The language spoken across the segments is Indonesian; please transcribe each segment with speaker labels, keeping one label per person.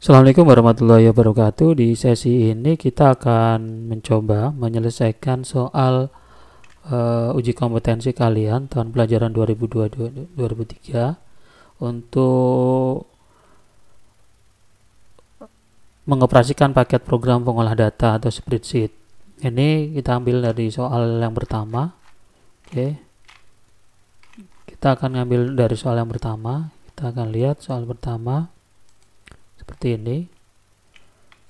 Speaker 1: Assalamualaikum warahmatullahi wabarakatuh. Di sesi ini kita akan mencoba menyelesaikan soal uji kompetensi kalian tahun pelajaran 2022-2023 untuk mengoperasikan paket program pengolah data atau spreadsheet. Ini kita ambil dari soal yang pertama. Oke. Kita akan ambil dari soal yang pertama. Kita akan lihat soal pertama seperti ini.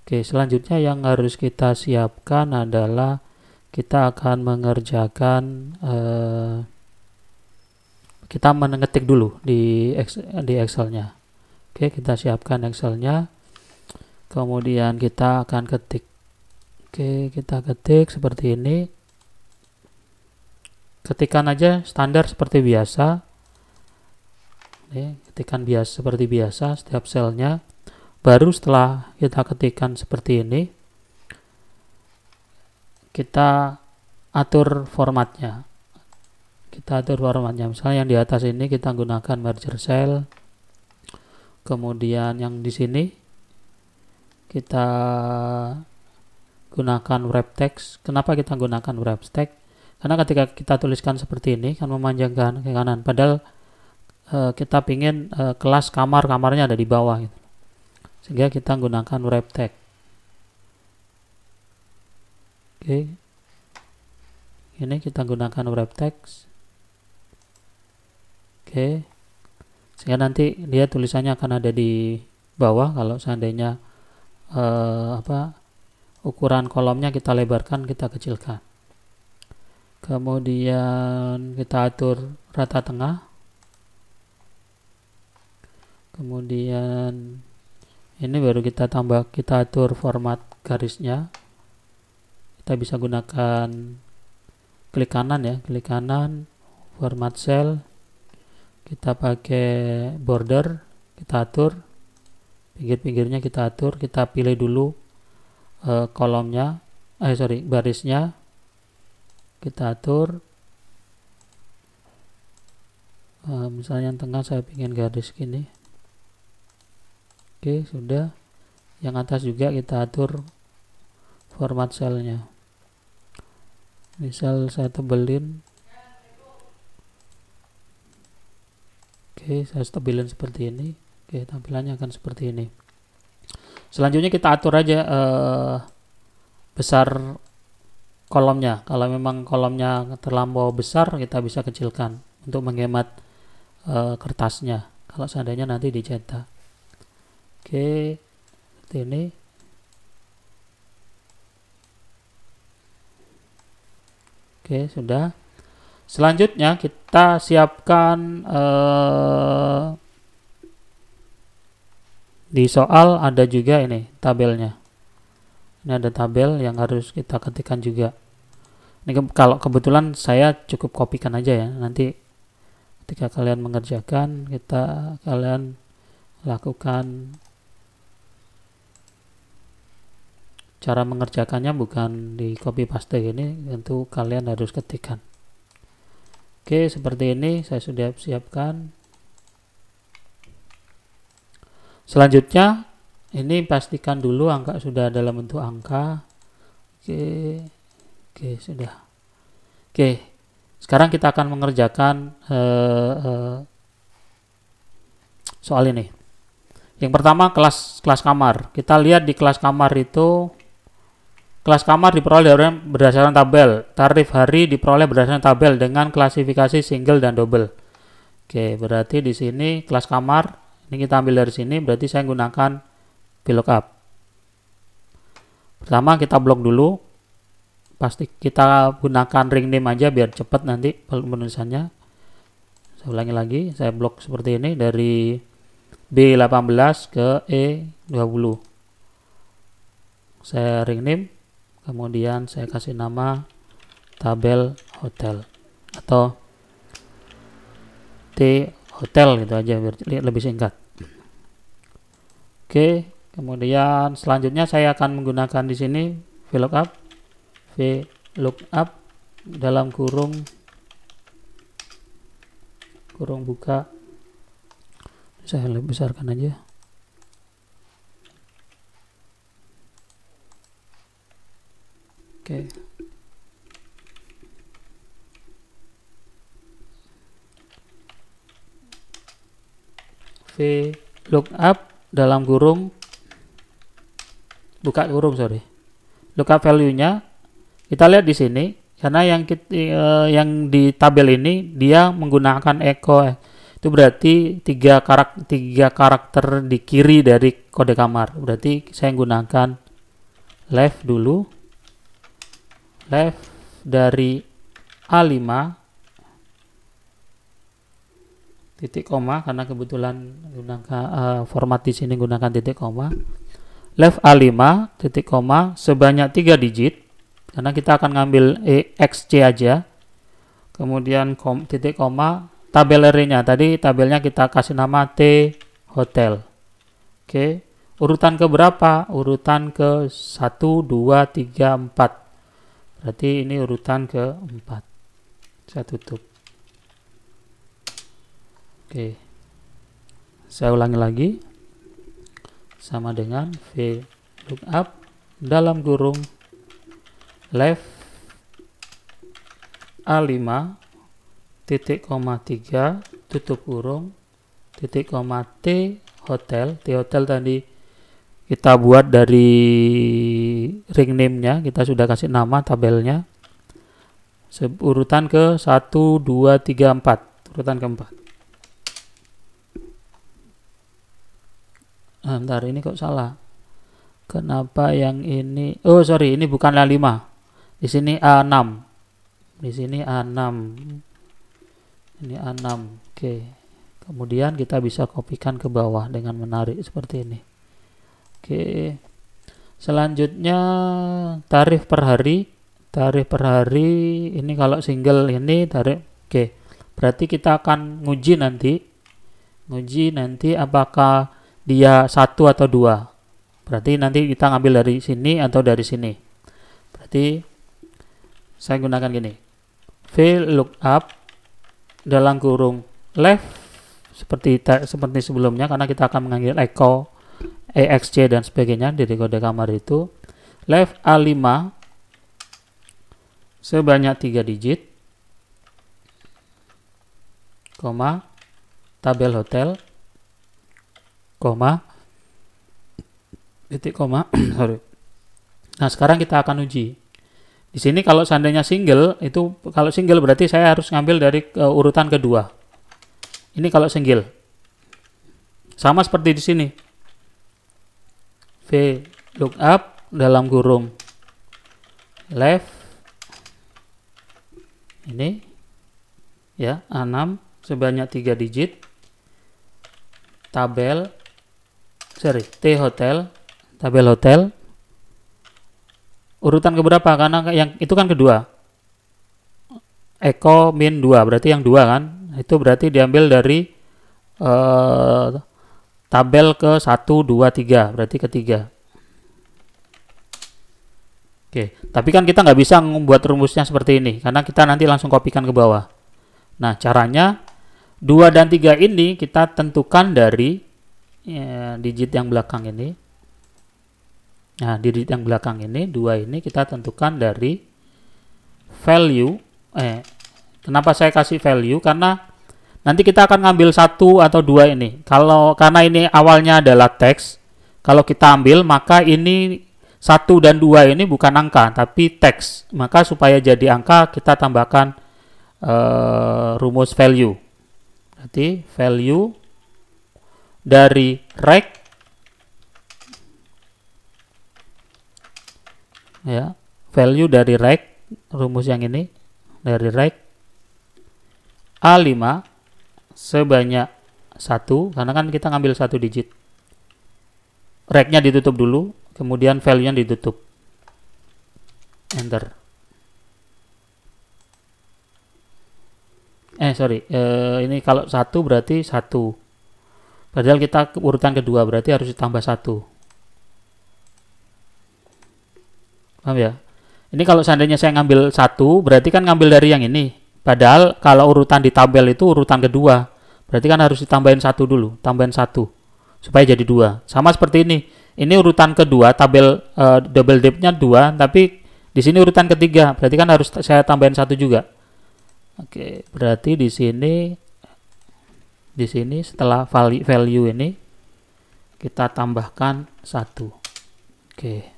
Speaker 1: Oke, selanjutnya yang harus kita siapkan adalah kita akan mengerjakan kita mengetik dulu di Excel-nya. Oke, kita siapkan Excel-nya. Kemudian kita akan ketik. Oke, kita ketik seperti ini. Ketikan aja standar seperti biasa. Oke, ketikan biasa seperti biasa setiap selnya. Baru setelah kita ketikkan seperti ini, kita atur formatnya. Misalnya yang di atas ini kita gunakan merger cell. Kemudian yang di sini kita gunakan wrap text. Kenapa kita gunakan wrap text? Karena ketika kita tuliskan seperti ini kan memanjangkan ke kanan. Padahal kita pingin kelas kamarnya ada di bawah gitu. Sehingga kita gunakan wrap text. Oke. Ini kita gunakan wrap text. Oke. Sehingga nanti dia tulisannya akan ada di bawah. Kalau seandainya ukuran kolomnya kita lebarkan, kita kecilkan. Kemudian kita atur rata tengah. Kemudian ini baru kita atur format garisnya. Kita bisa gunakan klik kanan, format cell. Kita pakai border, kita atur. Pinggir-pinggirnya kita atur, kita pilih dulu barisnya. Kita atur. Misalnya yang tengah saya ingin garis gini. Oke, sudah. Yang atas juga kita atur format selnya. Misal saya tebelin. Oke, saya tebelin seperti ini. Oke, tampilannya akan seperti ini. Selanjutnya kita atur aja besar kolomnya. Kalau memang kolomnya terlampau besar, kita bisa kecilkan untuk menghemat kertasnya. Kalau seandainya nanti dicetak. Oke, seperti ini. Oke, sudah. Selanjutnya kita siapkan di soal ada juga ini tabelnya. Ini ada tabel yang harus kita ketikkan juga. Ini kalau kebetulan saya cukup kopikan aja ya. Nanti ketika kalian mengerjakan, kalian lakukan. Cara mengerjakannya bukan di copy paste ini, tentu kalian harus ketikkan. Oke, seperti ini saya sudah siapkan. Selanjutnya, ini pastikan dulu angka sudah dalam bentuk angka. Oke, sudah. Oke, sekarang kita akan mengerjakan soal ini. Yang pertama kelas kamar. Kita lihat di kelas kamar itu. Kelas kamar diperoleh berdasarkan tabel. Tarif hari diperoleh berdasarkan tabel dengan klasifikasi single dan double. Oke, berarti di sini kelas kamar ini kita ambil dari sini. Berarti saya gunakan VLOOKUP. Pertama kita blok dulu. Pasti kita gunakan ring name aja biar cepat nanti penulisannya. Saya ulangi lagi. Saya blok seperti ini dari B18 ke E20. Saya ring name. Kemudian saya kasih nama tabel hotel atau T hotel gitu aja biar lebih singkat. Oke, kemudian selanjutnya saya akan menggunakan di sini VLOOKUP dalam kurung buka. Saya lebih besarkan aja. Oke. V lookup dalam kurung, buka kurung, lookup value-nya kita lihat di sini, karena yang di tabel ini dia menggunakan echo, itu berarti tiga karakter di kiri dari kode kamar. Berarti saya gunakan left dulu, left dari A5 titik koma, karena kebetulan gunakan format di sini gunakan titik koma, left A5 titik koma sebanyak 3 digit, karena kita akan ngambil XC aja, kemudian titik koma, tabel array-nya tadi tabelnya kita kasih nama T hotel. Oke, urutan ke berapa? Urutan ke 1 2 3 4. Berarti ini urutan ke-4. Saya tutup. Oke. Saya ulangi lagi. Sama dengan V lookup dalam kurung left A5 titik koma 3 tutup kurung titik koma T hotel. T hotel tadi kita buat dari ring name-nya, kita sudah kasih nama tabelnya. Urutan ke 1 2 3 4, urutan keempat. Bentar, ini kok salah. Kenapa yang ini? Oh, sorry, ini bukan A5. Di sini A6. Di sini A6. Ini A6. Oke. Kemudian kita bisa kopikan ke bawah dengan menarik seperti ini. Oke. Selanjutnya tarif per hari. Tarif per hari ini kalau single ini tarif. Oke. Berarti kita akan nguji nanti apakah dia 1 atau 2. Berarti nanti kita ngambil dari sini atau dari sini. Berarti saya gunakan gini. V lookup dalam kurung left seperti sebelumnya, karena kita akan mengambil echo EXC dan sebagainya dari kode kamar itu. Left A5 sebanyak 3 digit, koma, tabel hotel, koma, titik koma, sorry. Nah, sekarang kita akan uji. Di sini kalau seandainya single, itu kalau single berarti saya harus ngambil dari urutan kedua. Ini kalau single. Sama seperti di sini. V lookup dalam kurung left ini ya A6 sebanyak 3 digit, tabel T hotel, tabel hotel, urutan keberapa? Karena yang itu kan kedua, echo min 2, berarti yang 2 kan, itu berarti diambil dari tabel ke 1 2 3, berarti ketiga. Oke, tapi kan kita nggak bisa membuat rumusnya seperti ini, karena kita nanti langsung kopikan ke bawah. Nah, caranya 2 dan 3 ini kita tentukan dari digit yang belakang ini. Nah, digit yang belakang ini, 2 ini kita tentukan dari value. Kenapa saya kasih value? Karena nanti kita akan ngambil 1 atau 2 ini. Karena ini awalnya adalah teks, kalau kita ambil maka ini 1 dan 2 ini bukan angka tapi teks. Maka supaya jadi angka kita tambahkan rumus value. Berarti value dari rect ya, value dari rect, rumus yang ini dari rect A5 sebanyak 1, karena kan kita ngambil 1 digit. Rect-nya ditutup dulu, kemudian value-nya ditutup. Enter. Ini kalau 1 berarti 1. Padahal kita urutan kedua, berarti harus ditambah 1. Paham ya? Ini kalau seandainya saya ngambil 1, berarti kan ngambil dari yang ini. Padahal kalau urutan di tabel itu urutan kedua. Berarti kan harus ditambahin 1 dulu, tambahin 1. Supaya jadi 2. Sama seperti ini. Ini urutan kedua, tabel double dip-nya 2, tapi Di sini urutan ketiga, berarti kan harus saya tambahin 1 juga. Oke, berarti di sini setelah value ini kita tambahkan 1. Oke.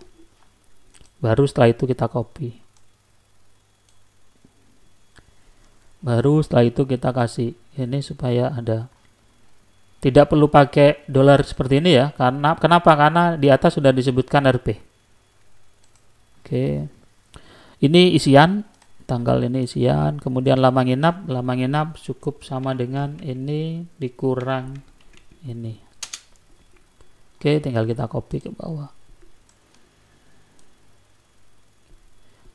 Speaker 1: Baru setelah itu kita copy. Baru setelah itu kita kasih ini supaya ada. Tidak perlu pakai dolar seperti ini ya. Kenapa? Karena di atas sudah disebutkan Rp. Oke. Ini isian, tanggal ini isian, kemudian lama nginap cukup sama dengan ini dikurang ini. Oke, tinggal kita copy ke bawah.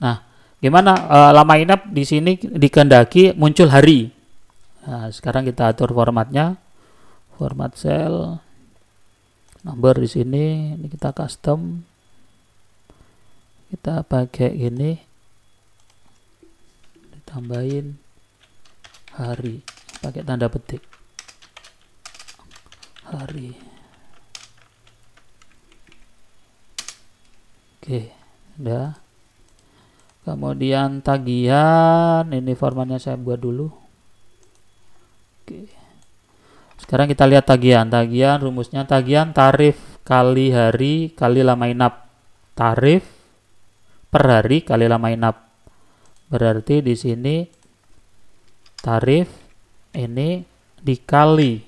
Speaker 1: Nah, gimana lama nginap di sini dikehendaki muncul hari. Nah, sekarang kita atur formatnya. Format cell, number di sini, ini kita custom, kita pakai ini, ditambahin hari, pakai tanda petik, hari. Oke, udah. Kemudian tagihan, ini formatnya saya buat dulu. Oke. Sekarang kita lihat tagihan. Tagihan rumusnya tarif kali hari kali lama inap. Tarif per hari kali lama inap. Berarti di sini tarif ini dikali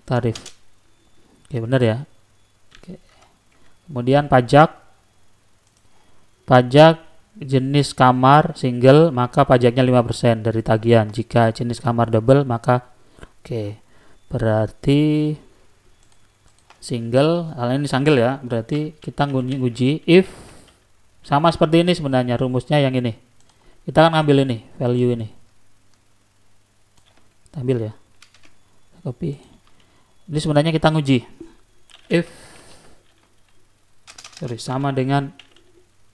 Speaker 1: tarif. Oke, benar ya. Oke. Kemudian pajak jenis kamar single maka pajaknya 5% dari tagihan. Jika jenis kamar double maka oke, berarti single, ini single ya, berarti kita nguji if sama seperti ini sebenarnya rumusnya yang ini. Kita akan ambil ini, value ini. Kita ambil ya. Copy. Ini sebenarnya kita nguji. If sama dengan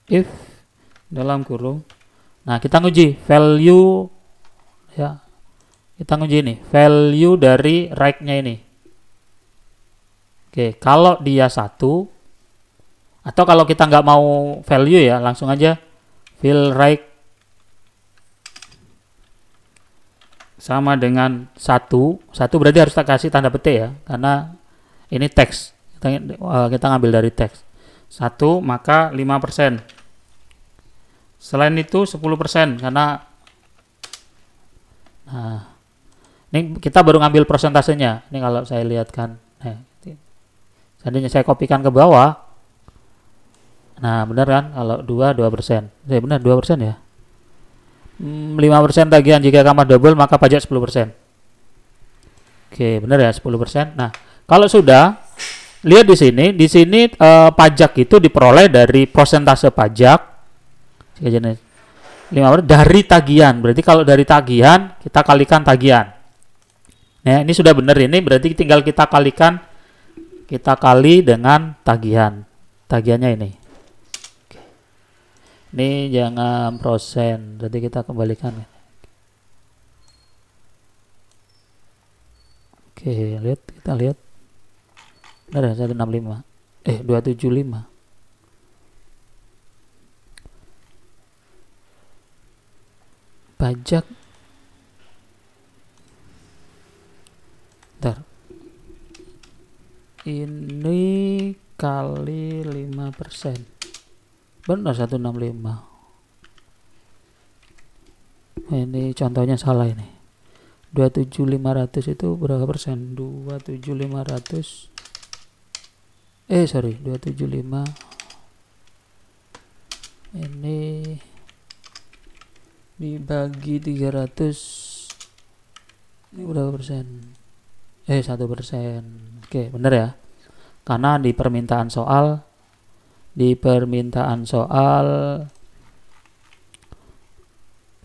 Speaker 1: if dalam kurung. Nah, kita nguji value ya. Kita nguji ini, value dari right-nya ini. Oke, kalau dia 1, atau kalau kita nggak mau value ya, langsung aja fill right sama dengan 1 berarti harus kita kasih tanda petik ya, karena ini teks, kita ngambil dari teks. 1 maka 5%. Selain itu 10%, karena nah, ini kita baru ngambil persentasenya. Ini kalau saya lihatkan, seandainya saya kopikan ke bawah, nah benar kan? Kalau 2%. Ya benar 2% ya. 5% tagihan jika kamar double maka pajak 10%. Oke, benar ya 10%. Nah, kalau sudah lihat di sini pajak itu diperoleh dari persentase pajak jenis 5% dari tagihan. Berarti kalau dari tagihan kita kalikan tagihan. Nah, ini sudah benar ini, berarti tinggal kita kali dengan tagihan. Tagihannya ini. Oke. Ini jangan persen, berarti kita kembalikan. Oke, kita lihat. Benar ya 165. 275. Pajak bentar. Ini kali 5%. Benar 165. Ini contohnya salah ini. 27500 itu berapa persen? 27500 275 ini dibagi 300 ini berapa persen? 1%. Oke, benar ya, karena di permintaan soal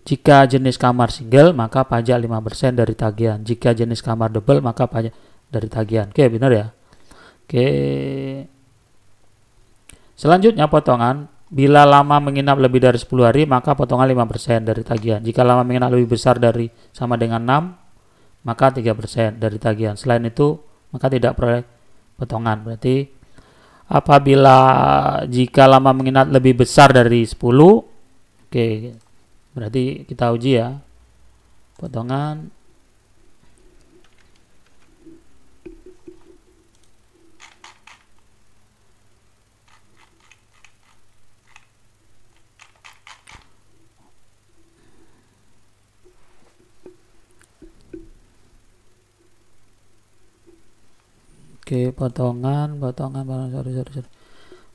Speaker 1: jika jenis kamar single maka pajak 5% dari tagihan, jika jenis kamar double maka pajak dari tagihan. Oke, benar ya. Oke, selanjutnya potongan. Bila lama menginap lebih dari 10 hari maka potongan 5% dari tagihan. Jika lama menginap lebih besar dari sama dengan 6 maka 3% dari tagihan. Selain itu maka tidak peroleh potongan. Berarti apabila jika lama menginap lebih besar dari 10. Oke, berarti kita uji ya. Potongan Oke, potongan, sorry.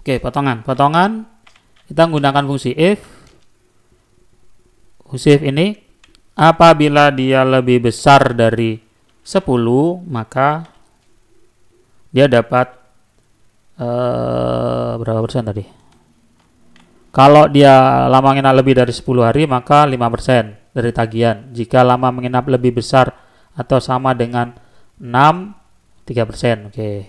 Speaker 1: Oke, potongan. Kita menggunakan fungsi if. Fungsi if ini, apabila dia lebih besar dari 10, maka dia dapat berapa persen tadi? Kalau dia lama menginap lebih dari 10 hari, maka 5% dari tagihan. Jika lama menginap lebih besar atau sama dengan 6, 3%. Oke.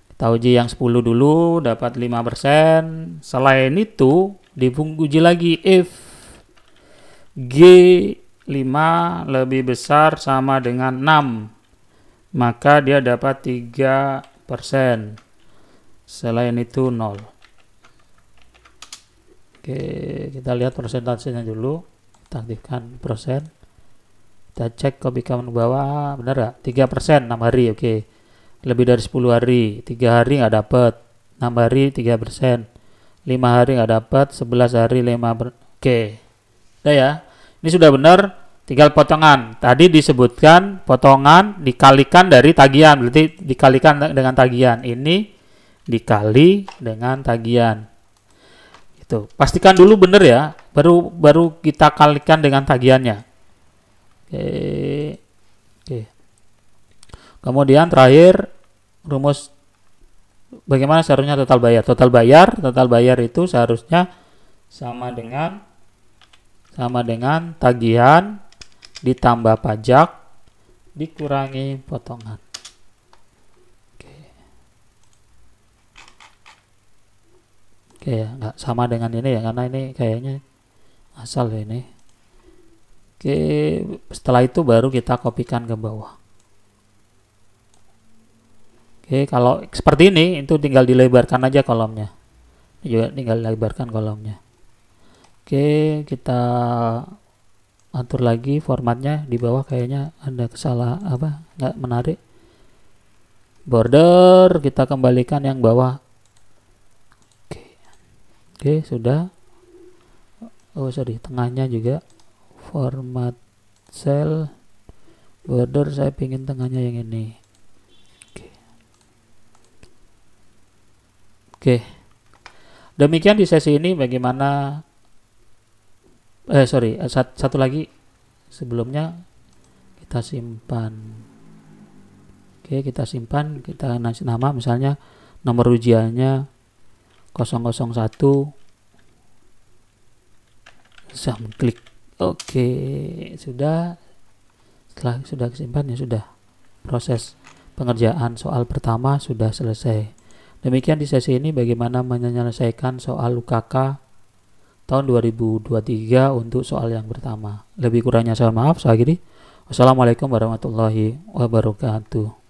Speaker 1: Kita uji yang 10 dulu, dapat 5%. Selain itu, diuji lagi if G5 lebih besar sama dengan 6, maka dia dapat 3%. Selain itu 0. Oke, kita lihat persentasenya dulu. Kita aktifkan persen. Kita cek copy command bawah, benar gak? 3%, 6 hari, oke. Lebih dari 10 hari, 3 hari nggak dapat, 6 hari 3%, 5 hari nggak dapat, 11 hari 5%. Oke, udah ya. Ini sudah benar, tinggal potongan. Tadi disebutkan potongan dikalikan dari tagihan, berarti dikalikan dengan tagihan. Ini dikali dengan tagihan. Itu. Pastikan dulu benar ya, baru kita kalikan dengan tagihannya. Oke. Kemudian terakhir rumus bagaimana seharusnya total bayar. Total bayar itu seharusnya sama dengan tagihan ditambah pajak dikurangi potongan. Oke ya, nggak sama dengan ini ya, karena ini kayaknya asal ya ini. Oke, setelah itu baru kita kopikan ke bawah. Oke, kalau seperti ini itu tinggal dilebarkan aja kolomnya. Ini juga tinggal dilebarkan kolomnya. Oke, kita atur lagi formatnya. Di bawah kayaknya ada kesalahan nggak menarik. Border kita kembalikan yang bawah. Oke, sudah. Oh sorry, tengahnya juga. Format cell border, saya pingin tengahnya yang ini. Oke. Demikian di sesi ini bagaimana satu lagi sebelumnya kita simpan. Oke, kita simpan, kita kasih nama misalnya nomor ujiannya 001. Bisa mengklik. Oke, sudah. Setelah sudah disimpan ya sudah. Proses pengerjaan soal pertama sudah selesai. Demikian di sesi ini bagaimana menyelesaikan soal UKK tahun 2023 untuk soal yang pertama. Lebih kurangnya saya maaf. Saya akhiri. Wassalamualaikum warahmatullahi wabarakatuh.